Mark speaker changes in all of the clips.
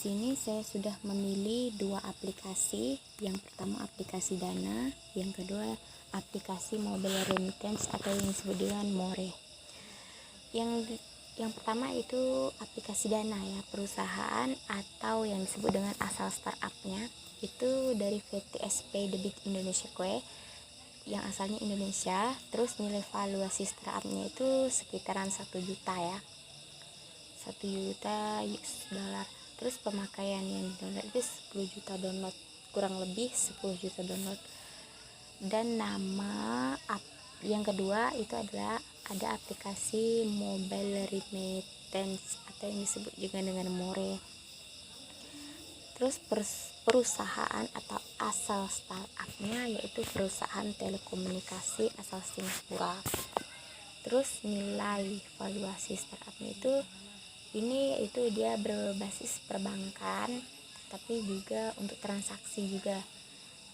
Speaker 1: sini saya sudah memilih dua aplikasi. Yang pertama aplikasi Dana, yang kedua aplikasi mobile remittance atau yang disebut dengan More. Yang pertama itu aplikasi Dana ya, perusahaan atau yang disebut dengan asal startupnya itu dari VTSP Debit Indonesia Kue yang asalnya Indonesia. Terus nilai valuasi startupnya itu sekitaran 1 juta ya, 1 juta US dollar. Terus pemakaian yang download itu 10 juta download, kurang lebih 10 juta download. Dan nama yang kedua itu adalah ada aplikasi mobile remittance atau yang disebut juga dengan More. Terus perusahaan atau asal startupnya yaitu perusahaan telekomunikasi asal Singapura. Terus nilai valuasi startupnya itu dia berbasis perbankan, tapi juga untuk transaksi juga.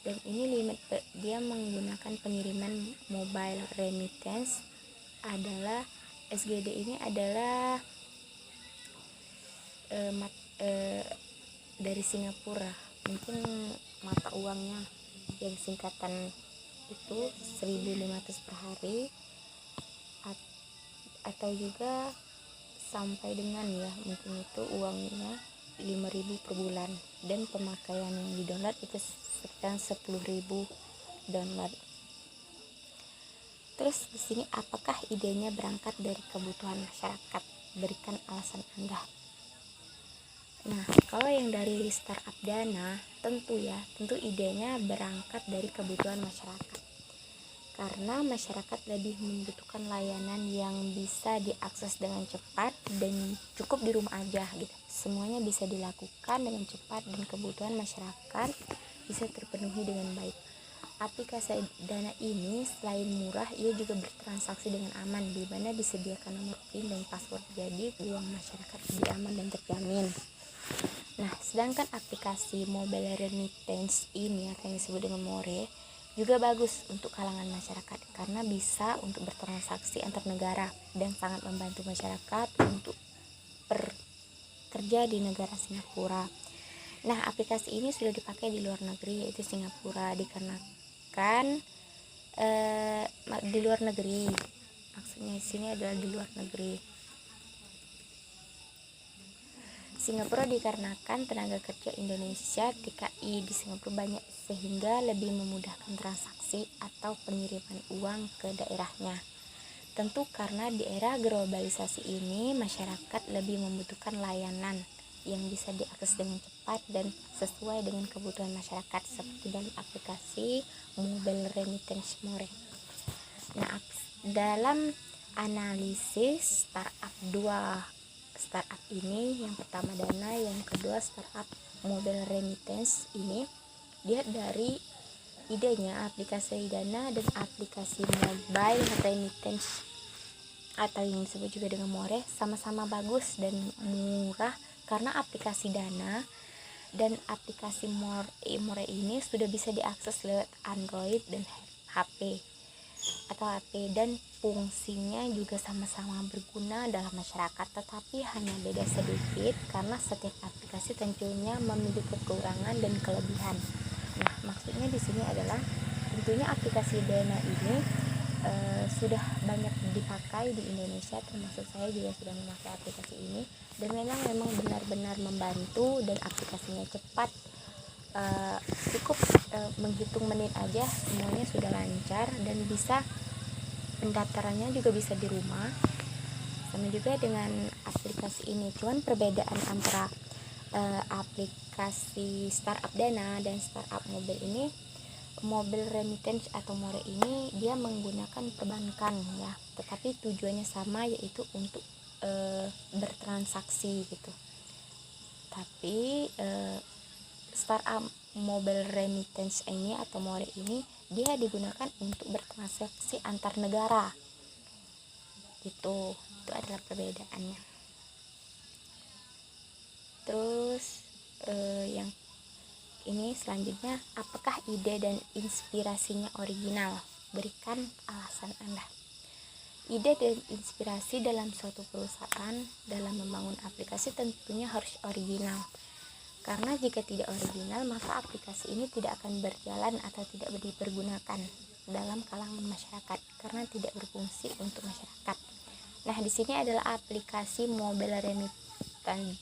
Speaker 1: Dan ini limit dia menggunakan pengiriman mobile remittance adalah SGD. Ini adalah dari Singapura. Mungkin mata uangnya yang singkatan itu 1.500 per hari atau juga sampai dengan ya mungkin itu uangnya 5.000 per bulan, dan pemakaian yang di download itu sekitar 10.000 download. Terus di sini apakah idenya berangkat dari kebutuhan masyarakat? Berikan alasan Anda. Nah, kalau yang dari startup Dana tentu idenya berangkat dari kebutuhan masyarakat. Karena masyarakat lebih membutuhkan layanan yang bisa diakses dengan cepat dan cukup di rumah aja gitu. Semuanya bisa dilakukan dengan cepat dan kebutuhan masyarakat bisa terpenuhi dengan baik. Aplikasi Dana ini selain murah, ia juga bertransaksi dengan aman, di mana disediakan nomor PIN dan password. Jadi uang masyarakat lebih aman dan terjamin. Nah, sedangkan aplikasi mobile remittance ini atau yang disebut dengan More juga bagus untuk kalangan masyarakat karena bisa untuk bertransaksi antar negara dan sangat membantu masyarakat untuk bekerja di negara Singapura. Nah, aplikasi ini sudah dipakai di luar negeri yaitu Singapura, dikarenakan di luar negeri. Maksudnya di sini adalah di luar negeri. Singapura dikarenakan tenaga kerja Indonesia TKI di Singapura banyak sehingga lebih memudahkan transaksi atau pengiriman uang ke daerahnya. Tentu karena di era globalisasi ini masyarakat lebih membutuhkan layanan yang bisa diakses dengan cepat dan sesuai dengan kebutuhan masyarakat seperti dalam aplikasi mobile remittance More. Nah, dalam analisis startup ini, yang pertama Dana, yang kedua startup mobile remittance ini, dia dari idenya aplikasi Dana dan aplikasi mobile remittance atau yang disebut juga dengan More sama-sama bagus dan murah karena aplikasi Dana dan aplikasi More ini sudah bisa diakses lewat Android dan HP dan fungsinya juga sama-sama berguna dalam masyarakat, tetapi hanya beda sedikit karena setiap aplikasi tentunya memiliki kekurangan dan kelebihan. Nah, maksudnya di sini adalah tentunya aplikasi Dana ini sudah banyak dipakai di Indonesia, termasuk saya juga sudah memakai aplikasi ini, dan memang benar-benar membantu dan aplikasinya cepat. Cukup menghitung menit aja semuanya sudah lancar dan bisa pendaftarannya juga bisa di rumah. Sama juga dengan aplikasi ini, cuman perbedaan antara aplikasi startup Dana dan startup mobile ini, mobile remittance atau More ini dia menggunakan perbankan ya, tetapi tujuannya sama yaitu untuk bertransaksi gitu. Tapi startup mobile remittance ini atau More ini dia digunakan untuk bertransaksi antar negara gitu. Itu adalah perbedaannya. Terus yang ini selanjutnya, apakah ide dan inspirasinya original? Berikan alasan Anda. Ide dan inspirasi dalam suatu perusahaan dalam membangun aplikasi tentunya harus original. Karena jika tidak original, maka aplikasi ini tidak akan berjalan atau tidak dipergunakan dalam kalangan masyarakat karena tidak berfungsi untuk masyarakat. Nah, di sini adalah aplikasi mobile remittance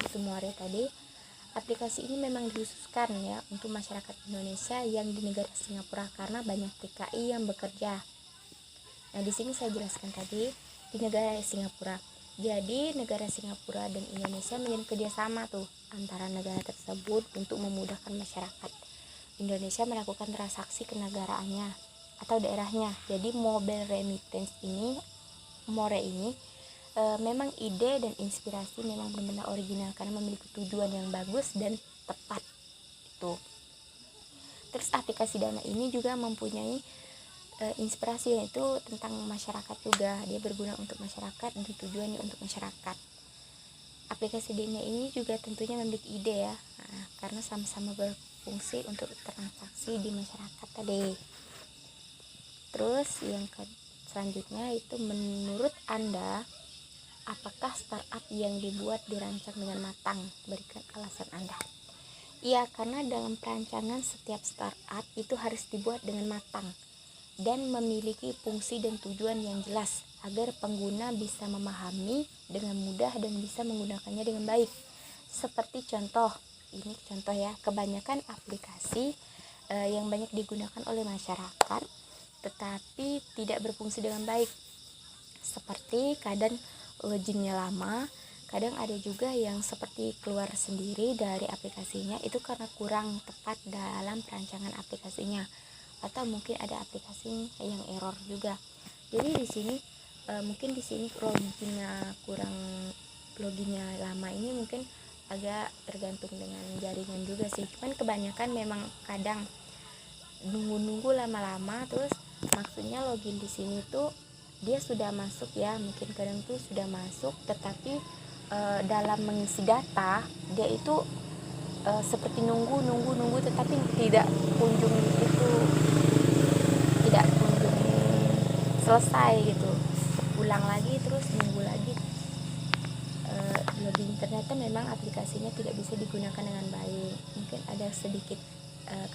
Speaker 1: itu More tadi. Aplikasi ini memang dikhususkan ya untuk masyarakat Indonesia yang di negara Singapura karena banyak TKI yang bekerja. Nah, di sini saya jelaskan tadi di negara Singapura. Jadi negara Singapura dan Indonesia menjalin kerjasama tuh antara negara tersebut untuk memudahkan masyarakat Indonesia melakukan transaksi kenegaraannya atau daerahnya. Jadi mobile remittance ini, More ini memang ide dan inspirasi memang benar-benar original karena memiliki tujuan yang bagus dan tepat itu. Terus aplikasi Dana ini juga mempunyai inspirasi, yaitu tentang masyarakat juga. Dia berguna untuk masyarakat dan tujuannya untuk masyarakat. Aplikasi Dana ini juga tentunya memiliki ide ya, karena sama-sama berfungsi untuk transaksi di masyarakat tadi. Terus yang selanjutnya itu, menurut Anda apakah startup yang dibuat dirancang dengan matang? Berikan alasan Anda. Iya, karena dalam perancangan setiap startup itu harus dibuat dengan matang dan memiliki fungsi dan tujuan yang jelas agar pengguna bisa memahami dengan mudah dan bisa menggunakannya dengan baik. Seperti contoh, ini contoh ya, kebanyakan aplikasi yang banyak digunakan oleh masyarakat tetapi tidak berfungsi dengan baik. Seperti kadang loginnya lama, kadang ada juga yang seperti keluar sendiri dari aplikasinya itu karena kurang tepat dalam perancangan aplikasinya, atau mungkin ada aplikasi yang error juga. Jadi di sini mungkin di sini loginnya lama ini mungkin agak tergantung dengan jaringan juga sih. Cuman kebanyakan memang kadang nunggu lama-lama, terus maksudnya login di sini tuh dia sudah masuk ya, mungkin kadang tuh sudah masuk tetapi dalam mengisi data dia itu seperti nunggu tetapi tidak kunjung selesai gitu, ulang lagi terus nunggu lagi. Lebih ternyata memang aplikasinya tidak bisa digunakan dengan baik, mungkin ada sedikit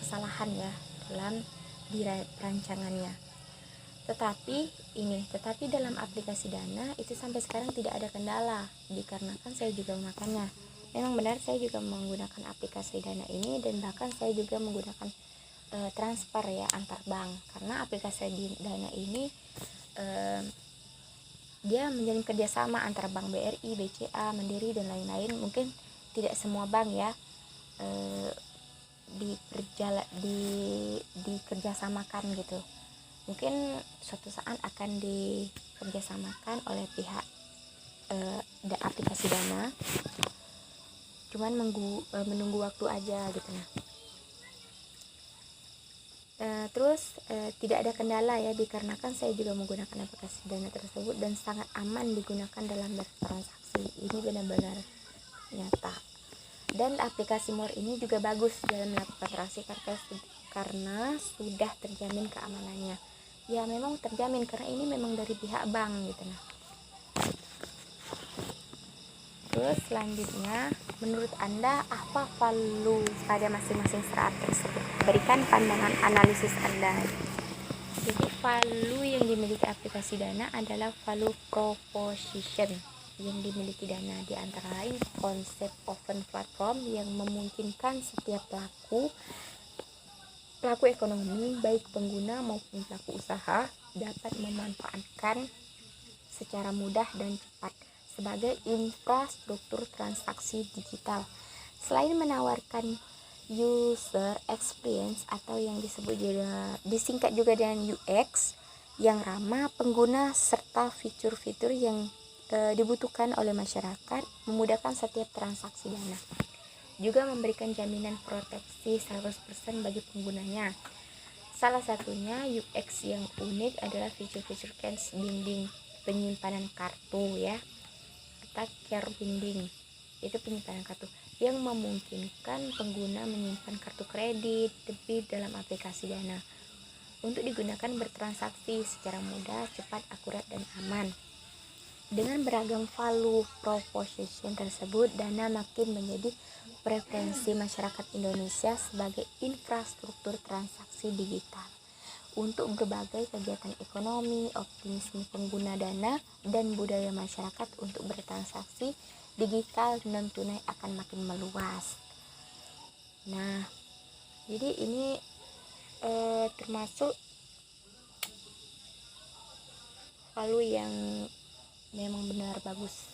Speaker 1: kesalahan ya dalam perancangannya. Tetapi dalam aplikasi Dana itu sampai sekarang tidak ada kendala, dikarenakan saya juga menggunakannya. Memang benar saya juga menggunakan aplikasi Dana ini, dan bahkan saya juga menggunakan transfer ya antar bank, karena aplikasi Dana ini dia menjalin kerjasama antara bank BRI, BCA, Mandiri dan lain-lain. Mungkin tidak semua bank ya dikerjasamakan gitu. Mungkin suatu saat akan dikerjasamakan oleh pihak aplikasi Dana, cuman menunggu waktu aja gitu. Terus tidak ada kendala ya, dikarenakan saya juga menggunakan aplikasi Dana tersebut dan sangat aman digunakan dalam bertransaksi. Ini benar-benar nyata. Dan aplikasi More ini juga bagus dalam melakukan transaksi karena sudah terjamin keamanannya. Ya memang terjamin karena ini memang dari pihak bank gitu. Terus selanjutnya, menurut Anda apa value pada masing-masing startup tersebut? Berikan pandangan analisis Anda. Jadi value yang dimiliki aplikasi Dana adalah value proposition yang dimiliki Dana, di antara lain konsep open platform yang memungkinkan setiap pelaku ekonomi, baik pengguna maupun pelaku usaha, dapat memanfaatkan secara mudah dan cepat sebagai infrastruktur transaksi digital. Selain menawarkan user experience atau yang disingkat juga dengan UX yang ramah pengguna, serta fitur-fitur yang dibutuhkan oleh masyarakat, memudahkan setiap transaksi Dana. Juga memberikan jaminan proteksi 100% bagi penggunanya. Salah satunya UX yang unik adalah fitur-fitur cash binding, penyimpanan kartu ya, atau care binding, itu penyimpanan kartu yang memungkinkan pengguna menyimpan kartu kredit, debit dalam aplikasi Dana untuk digunakan bertransaksi secara mudah, cepat, akurat, dan aman. Dengan beragam value proposition tersebut, Dana makin menjadi preferensi masyarakat Indonesia sebagai infrastruktur transaksi digital untuk berbagai kegiatan ekonomi, optimisme pengguna dana, dan budaya masyarakat untuk bertransaksi digital non tunai akan makin meluas. Nah, jadi ini termasuk value yang memang benar bagus.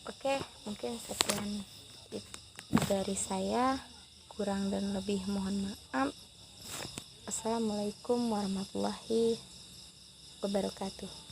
Speaker 1: Oke, mungkin sekian dari saya, kurang dan lebih mohon maaf. Assalamualaikum warahmatullahi wabarakatuh.